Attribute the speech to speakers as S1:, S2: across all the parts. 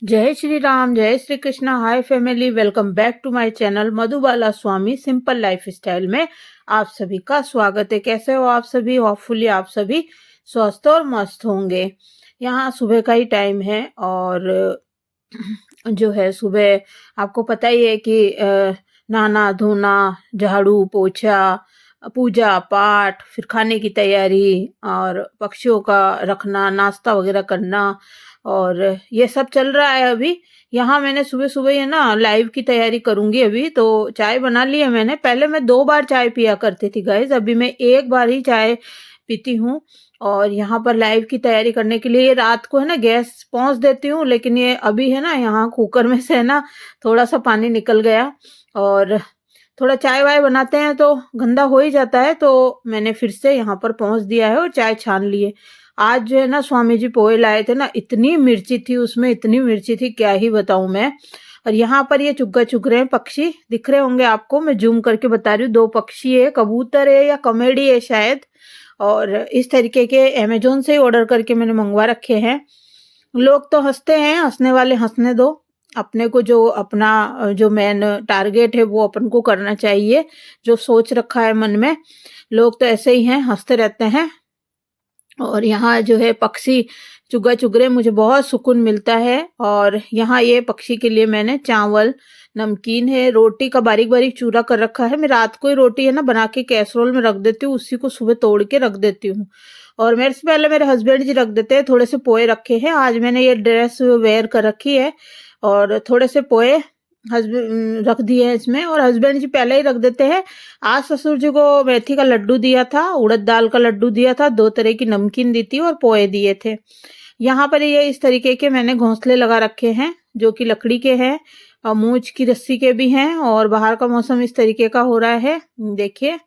S1: जय श्री राम, जय Shri Krishna. Hi family, welcome back to my channel Madhubala Swami simple lifestyle में आप सभी का स्वागत है। कैसे हो आप सभी? होपफुली आप सभी स्वस्थ और मस्त होंगे। यहाँ सुबह का ही टाइम है और जो है सुबह आपको पता ही है कि नहाना धोना, झाड़ू पोछा, पूजा पाठ, फिर खाने की तैयारी और पक्षियों का रखना, नाश्ता वगैरह करना, और ये सब चल रहा है अभी। यहाँ मैंने सुबह सुबह ये ना लाइव की तैयारी करूंगी अभी, तो चाय बना ली है मैंने। पहले मैं 2 बार चाय पिया करती थी गाइज, अभी मैं 1 बार ही चाय पीती हूँ। और यहाँ पर लाइव की तैयारी करने के लिए रात को है ना गैस पहुँच देती हूँ, लेकिन ये अभी है ना यहाँ कुकर में से है ना थोड़ा सा पानी निकल गया, और थोड़ा चाय वाय बनाते हैं तो गंदा हो ही जाता है, तो मैंने फिर से यहाँ पर पहुँच दिया है और चाय छान ली है। आज जो है ना स्वामी जी पोहे लाए थे ना, इतनी मिर्ची थी उसमें, इतनी मिर्ची थी क्या ही बताऊं मैं। और यहाँ पर ये चुग्गा चुग रहे हैं पक्षी, दिख रहे होंगे आपको, मैं जूम करके बता रही हूँ। 2 पक्षी है, कबूतर है या कमेडी है शायद। और इस तरीके के अमेजोन से ही ऑर्डर करके मैंने मंगवा रखे हैं। लोग तो हंसते हैं, हंसने वाले हंसने दो। अपने को जो अपना जो मेन टारगेट है वो अपन को करना चाहिए, जो सोच रखा है मन में। लोग तो ऐसे ही हैं, हंसते रहते हैं। और यहाँ जो है पक्षी चुग्गा चुग रहे, मुझे बहुत सुकून मिलता है। और यहाँ ये पक्षी के लिए मैंने चावल, नमकीन है, रोटी का बारीक बारीक चूरा कर रखा है। मैं रात को ही रोटी है ना बना के कैसरोल में रख देती हूँ, उसी को सुबह तोड़ के रख देती हूँ। और मेरे से पहले मेरे हस्बैंड जी रख देते हैं। थोड़े से पोहे रखे हैं, आज मैंने ये ड्रेस वेयर कर रखी है और थोड़े से पोहे हस्बैंड रख दिए हैं इसमें, और हस्बैंड जी पहले ही रख देते हैं। आज ससुर जी को मेथी का लड्डू दिया था, उड़द दाल का लड्डू दिया था, 2 तरह की नमकीन दी थी और पोहे दिए थे। यहाँ पर ये इस तरीके के मैंने घोंसले लगा रखे हैं जो कि लकड़ी के हैं और मूंछ की रस्सी के भी हैं। और बाहर का मौसम इस तरीके का हो रहा है, देखिए,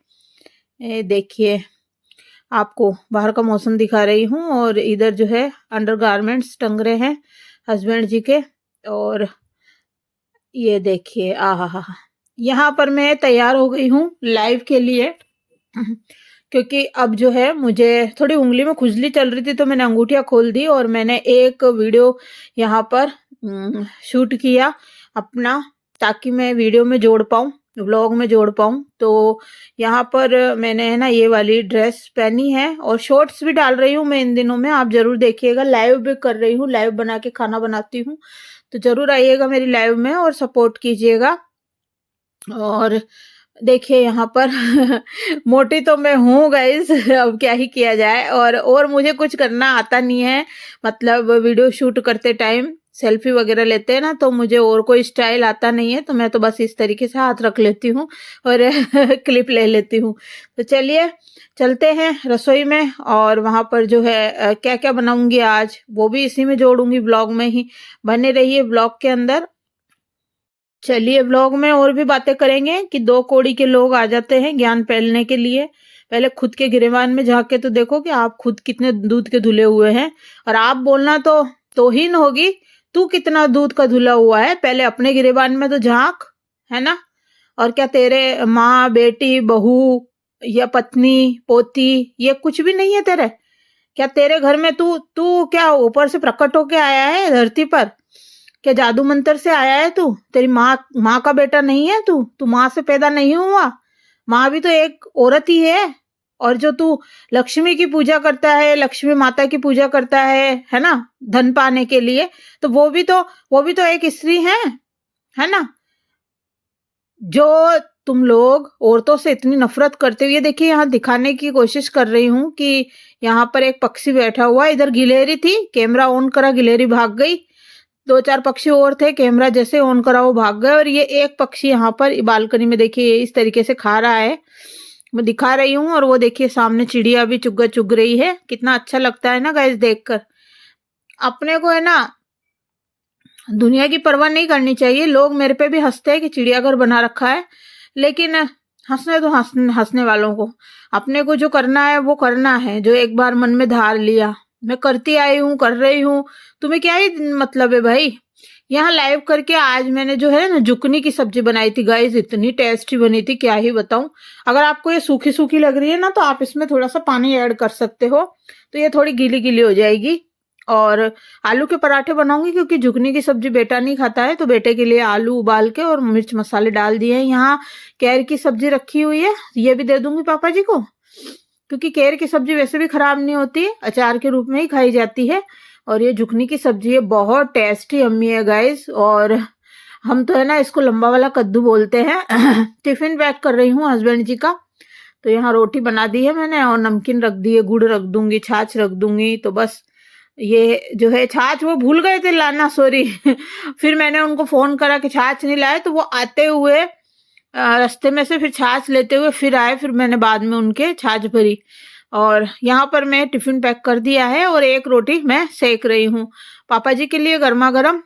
S1: ये देखिए, आपको बाहर का मौसम दिखा रही हूँ। और इधर जो है अंडरगारमेंट्स टंग रहे हैं हस्बैंड जी के। और ये देखिए, आहा, यहाँ पर मैं तैयार हो गई हूँ लाइव के लिए। क्योंकि अब जो है मुझे थोड़ी उंगली में खुजली चल रही थी, तो मैंने अंगूठियाँ खोल दी और मैंने एक वीडियो यहाँ पर शूट किया अपना, ताकि मैं वीडियो में जोड़ पाऊँ, व्लॉग में जोड़ पाऊँ। तो यहाँ पर मैंने है ना ये वाली ड्रेस पहनी है और शॉर्ट्स भी डाल रही हूँ मैं इन दिनों में, आप जरूर देखिएगा। लाइव भी कर रही हूँ, लाइव बना के खाना बनाती हूँ, तो जरूर आइएगा मेरी लाइव में और सपोर्ट कीजिएगा। और देखिए यहाँ पर मोटी तो मैं हूँ गाइस, अब क्या ही किया जाए। और मुझे कुछ करना आता नहीं है, मतलब वीडियो शूट करते टाइम सेल्फी वगैरह लेते हैं ना, तो मुझे और कोई स्टाइल आता नहीं है, तो मैं तो बस इस तरीके से हाथ रख लेती हूँ और क्लिप ले लेती हूँ। तो चलिए चलते हैं रसोई में, और वहां पर जो है क्या क्या बनाऊंगी आज वो भी इसी में जोड़ूंगी, ब्लॉग में ही। बने रहिए ब्लॉग के अंदर। चलिए व्लॉग में और भी बातें करेंगे कि 2 कौड़ी के लोग आ जाते हैं ज्ञान फैलने के लिए। पहले खुद के गिरेबान में झांक के तो देखो कि आप खुद कितने दूध के धुले हुए हैं। और आप बोलना तो तौहीन होगी, तू कितना दूध का धुला हुआ है, पहले अपने गिरेबान में तो झांक, है ना। और क्या तेरे माँ बेटी बहू या पत्नी पोती ये कुछ भी नहीं है तेरे? क्या तेरे घर में तू तू क्या ऊपर से प्रकट होके आया है धरती पर? क्या जादू मंत्र से आया है तू? तेरी माँ का बेटा नहीं है तू माँ से पैदा नहीं हुआ? माँ भी तो एक औरत ही है। और जो तू लक्ष्मी की पूजा करता है, लक्ष्मी माता की पूजा करता है ना, धन पाने के लिए, तो वो भी तो एक स्त्री है ना। जो तुम लोग औरतों से इतनी नफरत करते हुए, देखिए यहाँ दिखाने की कोशिश कर रही हूँ कि यहाँ पर एक पक्षी बैठा हुआ, इधर गिलहरी थी, कैमरा ऑन करा, गिलहरी भाग गई। 2-4 पक्षी और थे, कैमरा जैसे ऑन करा वो भाग गए। और ये एक पक्षी यहाँ पर बालकनी में देखिए इस तरीके से खा रहा है, मैं दिखा रही हूँ। और वो देखिए सामने चिड़िया भी चुग्गा चुग रही है, कितना अच्छा लगता है ना गाइस देखकर। अपने को है ना दुनिया की परवाह नहीं करनी चाहिए। लोग मेरे पे भी हंसते हैं कि चिड़ियाघर बना रखा है, लेकिन हंसने तो हंसने वालों को, अपने को जो करना है वो करना है, जो एक बार मन में धार लिया। मैं करती आई हूँ, कर रही हूँ, तुम्हें क्या ही मतलब है भाई। यहाँ लाइव करके आज मैंने जो है ना जुकनी की सब्जी बनाई थी गाइस, इतनी टेस्टी बनी थी क्या ही बताऊं। अगर आपको ये सूखी सूखी लग रही है ना, तो आप इसमें थोड़ा सा पानी ऐड कर सकते हो, तो ये थोड़ी गीली गीली हो जाएगी। और आलू के पराठे बनाऊंगी, क्योंकि जुगनी की सब्जी बेटा नहीं खाता है, तो बेटे के लिए आलू उबाल के और मिर्च मसाले डाल दिए हैं। यहाँ केर की सब्जी रखी हुई है, ये भी दे दूंगी पापा जी को, क्योंकि केर की सब्जी वैसे भी खराब नहीं होती, अचार के रूप में ही खाई जाती है। और ये जुगनी की सब्जी है, बहुत टेस्टी अम्मी है गाइस। और हम तो है ना इसको लंबा वाला कद्दू बोलते हैं। टिफिन पैक कर रही हूँ हस्बैंड जी का। तो यहाँ रोटी बना दी है मैंने और नमकीन रख दी है, गुड़ रख दूंगी, छाछ रख दूंगी। तो बस ये जो है छाछ वो भूल गए थे लाना, सॉरी। फिर मैंने उनको फोन करा कि छाछ नहीं लाए, तो वो आते हुए रास्ते में से फिर छाछ लेते हुए फिर आए, फिर मैंने बाद में उनके छाछ भरी। और यहाँ पर मैं टिफिन पैक कर दिया है और एक रोटी मैं सेक रही हूँ पापा जी के लिए गर्मा गर्म।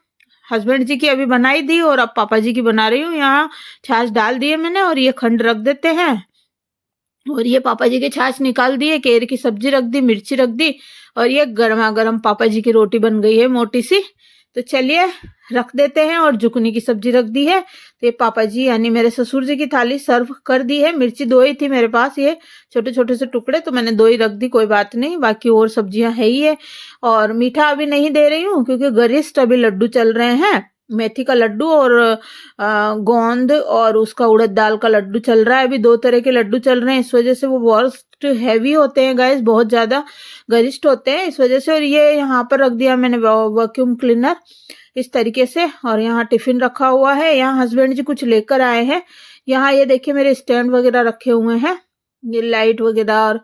S1: हस्बैंड जी की अभी बनाई दी और अब पापा जी की बना रही हूँ। यहाँ छाछ डाल दिए मैंने और ये खंड रख देते हैं। और ये पापा जी के छाछ निकाल दिए, केर की सब्जी रख दी, मिर्ची रख दी और ये गर्मा गर्म पापा जी की रोटी बन गई है मोटी सी। तो चलिए रख देते हैं। और जुकनी की सब्जी रख दी है। तो ये पापा जी यानी मेरे ससुर जी की थाली सर्व कर दी है। मिर्ची 2 ही थी मेरे पास, ये छोटे छोटे से टुकड़े, तो मैंने 2 ही रख दी, कोई बात नहीं, बाकी और सब्जियां है ही है। और मीठा अभी नहीं दे रही हूँ, क्योंकि गरिष्ठ अभी लड्डू चल रहे हैं, मेथी का लड्डू और गोंद और उसका उड़द दाल का लड्डू चल रहा है। अभी 2 तरह के लड्डू चल रहे हैं, इस वजह से वो बहुत हैवी होते हैं गाइस, बहुत ज्यादा गरिष्ठ होते हैं इस वजह से। और ये यहाँ पर रख दिया मैंने वैक्यूम क्लीनर इस तरीके से। और यहाँ टिफिन रखा हुआ है। यहाँ हस्बैंड जी कुछ लेकर आए हैं। यहाँ ये देखिए मेरे स्टैंड वगैरह रखे हुए हैं, ये लाइट वगैरह।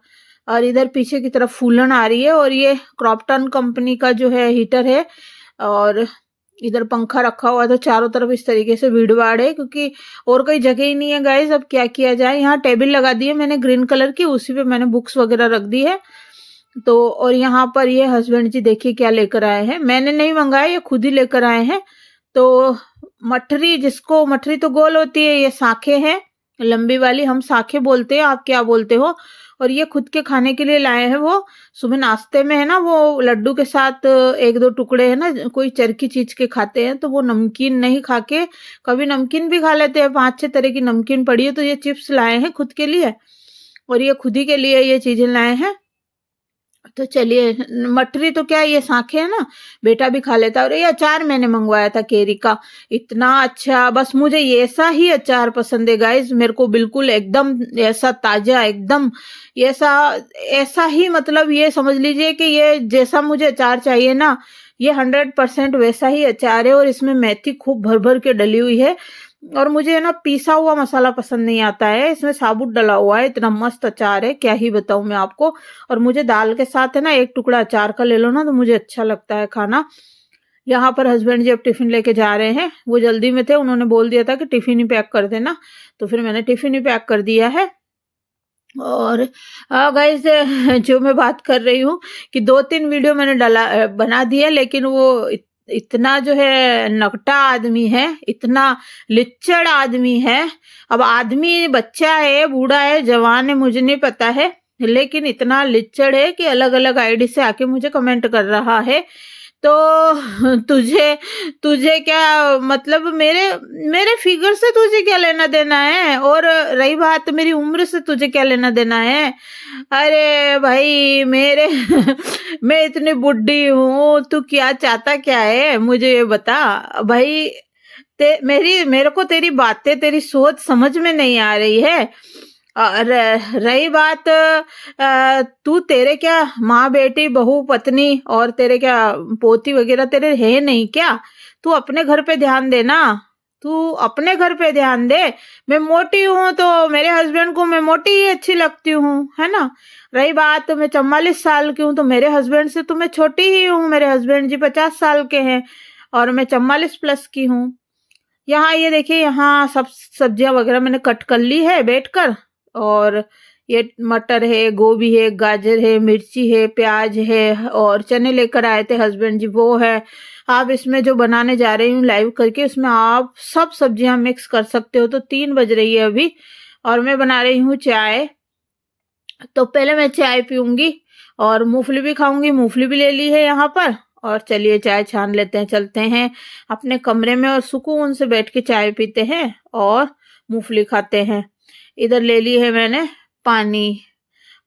S1: और इधर पीछे की तरफ फूलन आ रही है। और ये क्रॉम्पटन कंपनी का जो है हीटर है। और इधर पंखा रखा हुआ है। तो चारों तरफ इस तरीके से भीड़ भाड़ है, क्योंकि और कोई जगह ही नहीं है गाइस। अब क्या किया जाए। यहाँ टेबल लगा दी है मैंने ग्रीन कलर की, उसी पे मैंने बुक्स वगैरह रख दी है। तो और यहाँ पर ये हस्बैंड जी देखिए क्या लेकर आए हैं, मैंने नहीं मंगाया, ये खुद ही लेकर आए हैं। तो मठरी, जिसको मठरी तो गोल होती है, ये साखे हैं लंबी वाली, हम साखे बोलते हैं, आप क्या बोलते हो। और ये खुद के खाने के लिए लाए हैं। वो सुबह नाश्ते में है ना, वो लड्डू के साथ 1-2 टुकड़े है ना, कोई चरखी चीज के खाते हैं, तो वो नमकीन नहीं खा के, कभी नमकीन भी खा लेते हैं, 5-6 तरह की नमकीन पड़ी है, तो ये चिप्स लाए हैं खुद के लिए। और ये खुद ही के लिए ये चीजें लाए हैं। तो चलिए, मटरी तो क्या, ये साखे है ना, बेटा भी खा लेता है। और ये अचार मैंने मंगवाया था केरी का, इतना अच्छा, बस मुझे ये ऐसा ही अचार पसंद है गाइस, मेरे को बिल्कुल एकदम ऐसा ताजा, एकदम ऐसा ऐसा ही, मतलब ये समझ लीजिए कि ये जैसा मुझे अचार चाहिए ना, ये 100% वैसा ही अचार है। और इसमें मेथी खूब भर भर के डली हुई है। और मुझे है ना पिसा हुआ मसाला पसंद नहीं आता है, इसमें साबुत डला हुआ है, इतना मस्त अचार है, क्या ही बताऊं मैं आपको। और मुझे दाल के साथ है ना 1 टुकड़ा अचार का ले लो ना, तो मुझे अच्छा लगता है खाना। यहाँ पर हस्बैंड जी अब टिफिन लेके जा रहे हैं, वो जल्दी में थे, उन्होंने बोल दिया था कि टिफिन ही पैक कर देना, तो फिर मैंने टिफिन ही पैक कर दिया है। और गाइस, जो मैं बात कर रही हूँ कि 2-3 वीडियो मैंने बना दिया, लेकिन वो इतना जो है नकटा आदमी है, इतना लिच्चड़ आदमी है। अब आदमी बच्चा है, बूढ़ा है, जवान है, मुझे नहीं पता है, लेकिन इतना लिच्चड़ है कि अलग अलग आईडी से आके मुझे कमेंट कर रहा है। तो तुझे तुझे क्या मतलब, मेरे मेरे फिगर से तुझे क्या लेना देना है, और रही बात मेरी उम्र से तुझे क्या लेना देना है। अरे भाई मेरे मैं इतनी बुढ़ी हूँ, तू क्या चाहता क्या है, मुझे ये बता भाई। मेरे को तेरी बातें, तेरी सोच समझ में नहीं आ रही है। और रही बात, तू, तेरे क्या माँ बेटी बहू पत्नी और तेरे क्या पोती वगैरह तेरे है नहीं क्या, तू अपने घर पे ध्यान दे ना, तू अपने घर पे ध्यान दे। मैं मोटी हूँ तो मेरे हस्बैंड को मैं मोटी ही अच्छी लगती हूँ, है ना। रही बात, मैं 44 साल की हूँ, तो मेरे हस्बैंड से तो मैं छोटी ही हूँ, मेरे हस्बैंड जी 50 साल के हैं और मैं 44 प्लस की हूँ। यहाँ ये देखिए, यहाँ सब सब्जियां वगैरह मैंने कट कर ली है बैठकर। और ये मटर है, गोभी है, गाजर है, मिर्ची है, प्याज है, और चने लेकर आए थे हस्बैंड जी, वो है। आप इसमें जो बनाने जा रही हूँ लाइव करके, उसमें आप सब सब्जियां मिक्स कर सकते हो। तो 3 बज रही है अभी और मैं बना रही हूँ चाय। तो पहले मैं चाय पीऊंगी और मूंगफली भी खाऊंगी, मूंगफली भी ले ली है यहाँ पर। और चलिए चाय छान लेते हैं, चलते हैं अपने कमरे में और सुकून से बैठ के चाय पीते हैं और मूंगफली खाते हैं। इधर ले ली है मैंने पानी,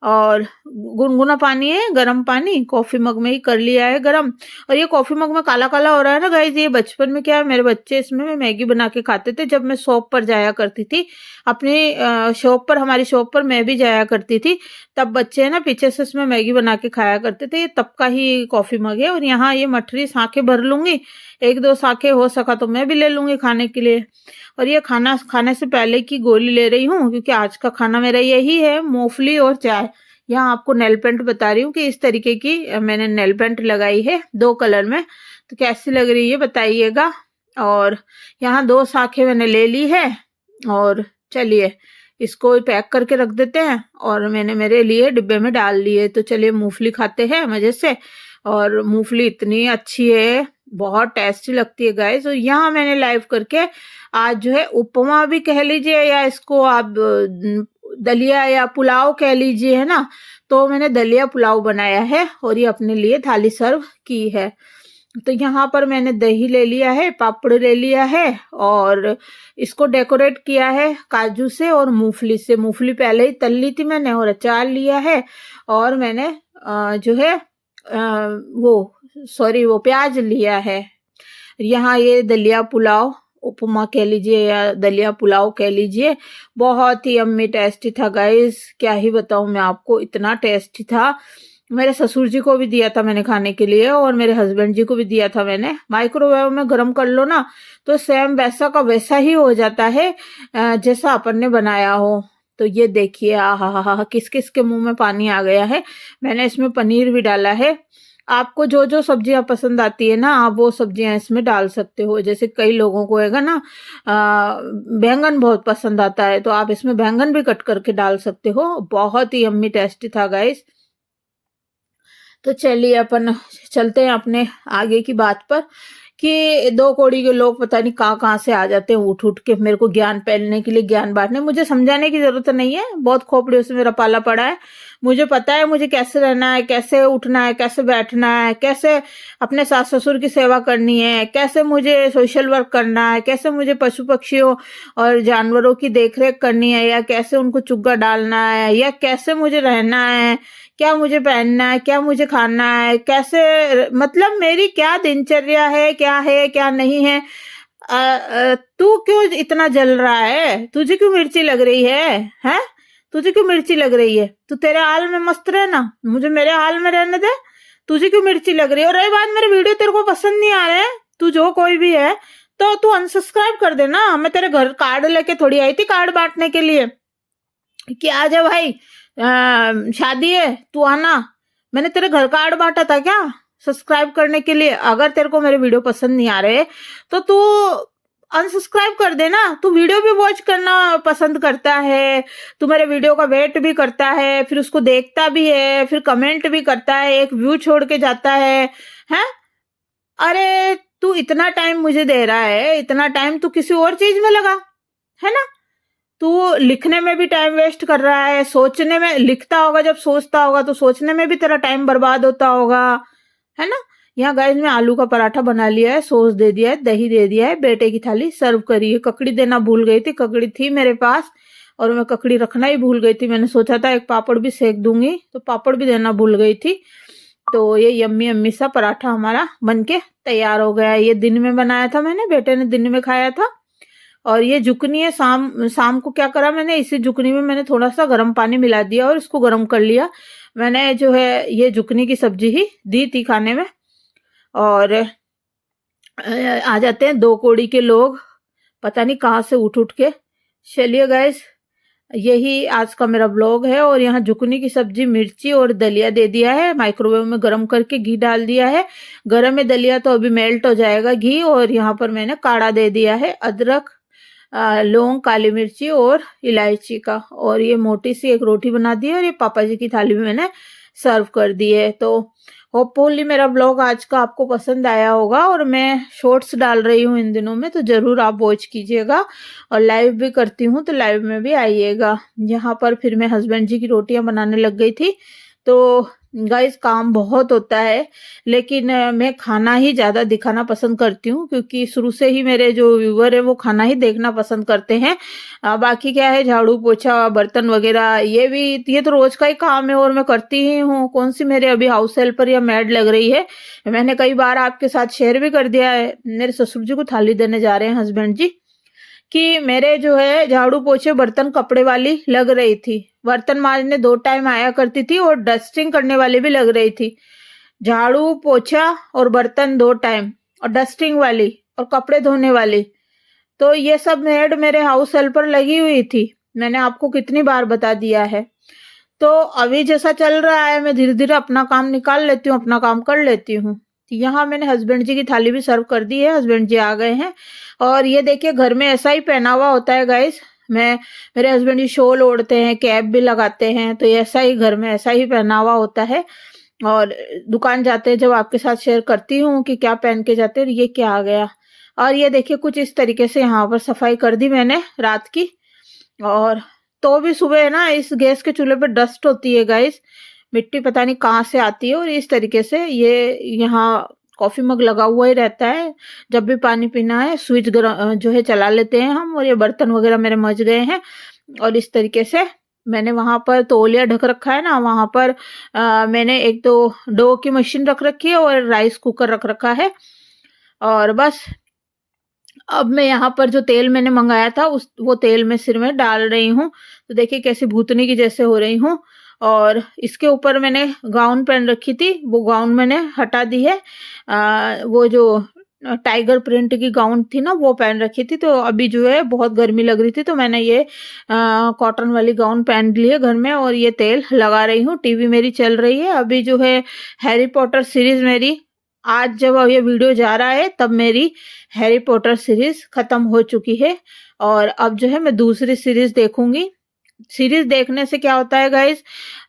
S1: और गुनगुना पानी है, गर्म पानी कॉफी मग में ही कर लिया है गर्म। और ये कॉफी मग में काला काला हो रहा है ना गाइस, ये बचपन में क्या है, मेरे बच्चे इसमें मैगी बना के खाते थे जब मैं शॉप पर जाया करती थी। अपनी शॉप पर, हमारी शॉप पर मैं भी जाया करती थी, तब बच्चे ना पीछे से इसमें मैगी बना के खाया करते थे। ये तब का ही कॉफी मग है। और यहाँ ये मठरी साँखें भर लूंगी, एक दो साँखें हो सका तो मैं भी ले लूंगी खाने के लिए। और ये खाना खाने से पहले की गोली ले रही हूँ, क्योंकि आज का खाना मेरा यही है, मूंगफली और चाय। यहाँ आपको नेल पेंट बता रही हूँ कि इस तरीके की मैंने नेल पेंट लगाई है 2 कलर में, तो कैसी लग रही है बताइएगा। और यहाँ 2 शाखें मैंने ले ली है, और चलिए इसको पैक करके रख देते हैं। और मैंने मेरे लिए डिब्बे में डाल लिए, तो चलिए मूंगफली खाते हैं मजे से। और मूंगफली इतनी अच्छी है, बहुत टेस्टी लगती है गाइस। और यहाँ मैंने लाइव करके आज जो है उपमा भी कह लीजिए, या इसको आप दलिया या पुलाव कह लीजिए, है ना। तो मैंने दलिया पुलाव बनाया है और ये अपने लिए थाली सर्व की है। तो यहाँ पर मैंने दही ले लिया है, पापड़ ले लिया है, और इसको डेकोरेट किया है काजू से और मूंगफली से। मूंगफली पहले ही तल ली थी मैंने, और अचार लिया है। और मैंने जो है वो प्याज लिया है। यहाँ ये दलिया पुलाव, उपमा कह लीजिए या दलिया पुलाव कह लीजिए, बहुत ही यम्मी टेस्टी था गाइस। क्या ही बताऊं मैं आपको, इतना टेस्टी था। मेरे ससुर जी को भी दिया था मैंने खाने के लिए, और मेरे हस्बैंड जी को भी दिया था मैंने। माइक्रोवेव में गर्म कर लो ना, तो सेम वैसा का वैसा ही हो जाता है जैसा अपन ने बनाया हो। तो ये देखिए, आहा, किस किस के मुंह में पानी आ गया है। मैंने इसमें पनीर भी डाला है। आपको जो जो सब्जियां पसंद आती है ना, आप वो सब्जियां इसमें डाल सकते हो। जैसे कई लोगों को है ना बैंगन बहुत पसंद आता है, तो आप इसमें बैंगन भी कट करके डाल सकते हो। बहुत ही यम्मी टेस्टी था गाइस। तो चलिए अपन चलते हैं अपने आगे की बात पर, कि 2 कौड़ी के लोग पता नहीं कहाँ कहाँ से आ जाते हैं उठ उठ के मेरे को ज्ञान फैलने के लिए, ज्ञान बांटने। मुझे समझाने की जरूरत नहीं है, बहुत खोपड़ियों से मेरा पाला पड़ा है। मुझे पता है मुझे कैसे रहना है, कैसे उठना है, कैसे बैठना है, कैसे अपने सास ससुर की सेवा करनी है, कैसे मुझे सोशल वर्क करना है, कैसे मुझे पशु पक्षियों और जानवरों की देखरेख करनी है, या कैसे उनको चुग्गा डालना है, या कैसे मुझे रहना है, क्या मुझे पहनना है, क्या मुझे खाना है, कैसे, मतलब मेरी क्या दिनचर्या है, क्या नहीं है। तू क्यों इतना जल रहा है? तुझे क्यों मिर्ची लग रही है? हैं? तुझे क्यों मिर्ची लग रही है? तू तेरे हाल में मस्त रहना, मुझे मेरे हाल में रहने दे। तुझे क्यों मिर्ची लग रही है? और रही बात, मेरे वीडियो तेरे को पसंद नहीं आ रहे हैं, तू जो कोई भी है, तो तू अनसब्सक्राइब कर देना। मैं तेरे घर कार्ड लेके थोड़ी आई थी, कार्ड बांटने के लिए कि आ जा भाई, शादी है तू आना। मैंने तेरे घर कार्ड बांटा था क्या सब्सक्राइब करने के लिए? अगर तेरे को मेरे वीडियो पसंद नहीं आ रहे तो तू अनसब्सक्राइब कर देना। तू वीडियो भी वॉच करना पसंद करता है, तू मेरे वीडियो का वेट भी करता है, फिर उसको देखता भी है, फिर कमेंट भी करता है, एक व्यू छोड़ के जाता है, हैं? अरे तू इतना टाइम मुझे दे रहा है, इतना टाइम तू किसी और चीज में लगा, है ना। तू लिखने में भी टाइम वेस्ट कर रहा है, सोचने में, लिखता होगा जब सोचता होगा तो सोचने में भी तेरा टाइम बर्बाद होता होगा, है ना। यहाँ गाइस मैं आलू का पराठा बना लिया है, सॉस दे दिया है, दही दे दिया है, बेटे की थाली सर्व करी है। ककड़ी देना भूल गई थी, ककड़ी थी मेरे पास और मैं ककड़ी रखना ही भूल गई थी। मैंने सोचा था एक पापड़ भी सेक दूंगी, तो पापड़ भी देना भूल गई थी। तो ये यम्मी यम्मी सा पराठा हमारा बनके तैयार हो गया। ये दिन में बनाया था मैंने, बेटे ने दिन में खाया था। और ये जुकनी है, शाम को क्या करा मैंने, इसी जुकनी में मैंने थोड़ा सा गर्म पानी मिला दिया और इसको गर्म कर लिया। मैंने जो है ये जुकनी की सब्जी ही दी थी खाने में। और आ जाते हैं 2 कौड़ी के लोग, पता नहीं कहाँ से उठ उठ के। चलिए गाइस, यही आज का मेरा ब्लॉग है। और यहाँ जुकनी की सब्जी, मिर्ची और दलिया दे दिया है, माइक्रोवेव में गर्म करके घी डाल दिया है। गरम है दलिया तो अभी मेल्ट हो जाएगा घी। और यहाँ पर मैंने काढ़ा दे दिया है, अदरक, लौंग, काली मिर्ची और इलायची का। और ये मोटी सी एक रोटी बना दी है और ये पापा जी की थाली में मैंने सर्व कर दी है। तो होपफुली मेरा ब्लॉग आज का आपको पसंद आया होगा। और मैं शॉर्ट्स डाल रही हूँ इन दिनों में, तो जरूर आप वॉच कीजिएगा। और लाइव भी करती हूँ, तो लाइव में भी आइएगा। यहाँ पर फिर मैं हस्बैंड जी की रोटियां बनाने लग गई थी, तो गाइस काम बहुत होता है, लेकिन मैं खाना ही ज़्यादा दिखाना पसंद करती हूँ, क्योंकि शुरू से ही मेरे जो व्यूअर है वो खाना ही देखना पसंद करते हैं। बाकी क्या है, झाड़ू पोछा बर्तन वगैरह ये तो रोज का ही काम है और मैं करती ही हूँ। कौन सी मेरे अभी हाउस हेल्पर या मेड लग रही है। मैंने कई बार आपके साथ शेयर भी कर दिया है, मेरे ससुर जी को थाली देने जा रहे हैं हस्बैंड जी, कि मेरे जो है झाड़ू पोछे बर्तन कपड़े वाली लग रही थी, बर्तन मांजने 2 टाइम आया करती थी और डस्टिंग करने वाली भी लग रही थी। झाड़ू पोछा और बर्तन 2 टाइम और डस्टिंग वाली और कपड़े धोने वाली, तो ये सब मेड मेरे हाउस हेल्पर लगी हुई थी। मैंने आपको कितनी बार बता दिया है। तो अभी जैसा चल रहा है, मैं धीरे-धीरे अपना काम निकाल लेती हूँ, अपना काम कर लेती हूँ। यहाँ मैंने हस्बैंड जी की थाली भी सर्व कर दी है, हस्बैंड जी आ गए हैं। और ये देखिए घर में ऐसा ही पहनावा होता है गाइस। मेरे हस्बैंड जी शॉल ओढ़ते हैं, कैप भी लगाते हैं, तो ऐसा ही घर में ऐसा ही पहनावा होता है। और दुकान जाते हैं जब आपके साथ शेयर करती हूँ कि क्या पहन के जाते हैं, ये क्या आ गया। और ये देखिए कुछ इस तरीके से यहाँ पर सफाई कर दी मैंने रात की। और तो भी सुबह है ना, इस गैस के चूल्हे पे डस्ट होती है गाइस, मिट्टी पता नहीं कहाँ से आती है। और इस तरीके से ये यहाँ कॉफी मग लगा हुआ ही रहता है। जब भी पानी पीना है स्विच जो है चला लेते हैं हम। और ये बर्तन वगैरह मेरे मच गए हैं। और इस तरीके से मैंने वहां पर तौलिया ढक रखा है ना, वहां पर मैंने एक तो डो की मशीन रख रखी है और राइस कुकर रख रखा है। और बस अब मैं यहाँ पर जो तेल मैंने मंगाया था वो तेल मैं सिर में डाल रही हूँ। तो देखिए कैसी भूतनी की जैसे हो रही हूँ। और इसके ऊपर मैंने गाउन पहन रखी थी, वो गाउन मैंने हटा दी है। वो जो टाइगर प्रिंट की गाउन थी ना, वो पहन रखी थी। तो अभी जो है बहुत गर्मी लग रही थी, तो मैंने ये कॉटन वाली गाउन पहन ली है घर में। और ये तेल लगा रही हूँ। टीवी मेरी चल रही है अभी जो है, हैरी पॉटर सीरीज मेरी, आज जब ये वीडियो जा रहा है तब मेरी हैरी पॉटर सीरीज खत्म हो चुकी है। और अब जो है मैं दूसरी सीरीज देखूंगी। सीरीज देखने से क्या होता है गाइस,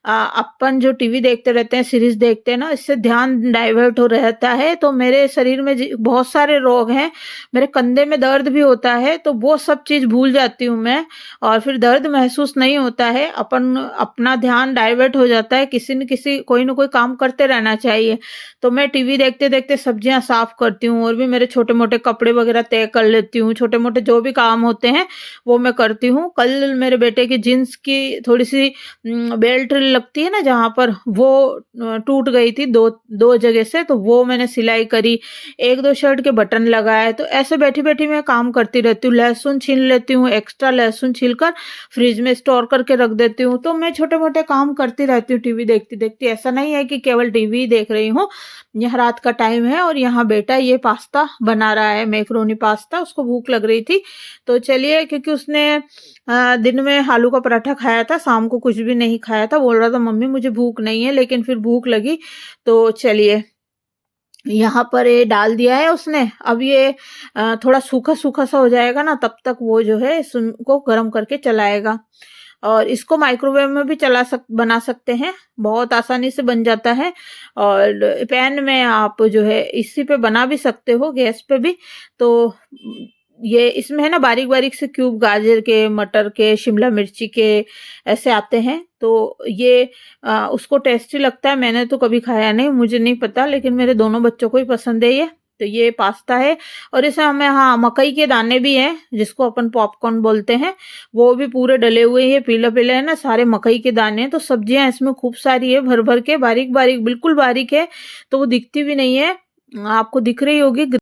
S1: अपन जो टीवी देखते रहते हैं, सीरीज देखते हैं ना, इससे ध्यान डाइवर्ट हो रहता है। तो मेरे शरीर में बहुत सारे रोग हैं, मेरे कंधे में दर्द भी होता है, तो वो सब चीज भूल जाती हूँ मैं। और फिर दर्द महसूस नहीं होता है, अपना ध्यान डाइवर्ट हो जाता है। किसी न किसी कोई ना कोई काम करते रहना चाहिए। तो मैं टीवी देखते देखते सब्जियां साफ करती हूँ, और भी मेरे छोटे मोटे कपड़े वगैरह तय कर लेती हूँ। छोटे मोटे जो भी काम होते हैं वो मैं करती हूँ। कल मेरे बेटे की जींस की थोड़ी सी बेल्ट लगती है ना जहाँ पर, वो टूट गई थी दो दो जगह से, तो वो मैंने सिलाई करी। एक दो शर्ट के बटन लगाए। तो ऐसे बैठी बैठी मैं काम करती रहती हूँ। लहसुन छील लेती हूँ, एक्स्ट्रा लहसुन छील कर फ्रिज में स्टोर करके रख देती हूँ। तो मैं छोटे मोटे काम करती रहती हूँ टीवी देखती देखती। ऐसा नहीं है कि केवल टीवी देख रही हूँ। यह रात का टाइम है और यहाँ बेटा ये पास्ता बना रहा है, मैक्रोनी पास्ता, उसको भूख लग रही थी। तो चलिए, क्योंकि उसने दिन में आलू का पराठा खाया था, शाम को कुछ भी नहीं खाया था, बोल रहा था मम्मी मुझे भूख नहीं है, लेकिन फिर भूख लगी। तो चलिए, यहाँ पर ये डाल दिया है उसने। अब ये थोड़ा सूखा सूखा सा हो जाएगा ना, तब तक वो जो है इसको गर्म करके चलाएगा। और इसको माइक्रोवेव में भी बना सकते हैं, बहुत आसानी से बन जाता है। और पैन में आप जो है इसी पे बना भी सकते हो, गैस पे भी। तो ये इसमें है ना बारीक बारीक से क्यूब गाजर के, मटर के, शिमला मिर्ची के ऐसे आते हैं। तो ये उसको टेस्टी लगता है। मैंने तो कभी खाया नहीं, मुझे नहीं पता, लेकिन मेरे दोनों बच्चों को ही पसंद है ये। तो ये पास्ता है। और इसमें हमें हाँ मकई के दाने भी हैं, जिसको अपन पॉपकॉर्न बोलते हैं, वो भी पूरे डले हुए हैं, पीला पीला है ना, सारे मकई के दाने हैं। तो सब्जियां इसमें खूब सारी है, भर भर के, बारीक बारीक, बिल्कुल बारीक है, तो वो दिखती भी नहीं है। आपको दिख रही होगी।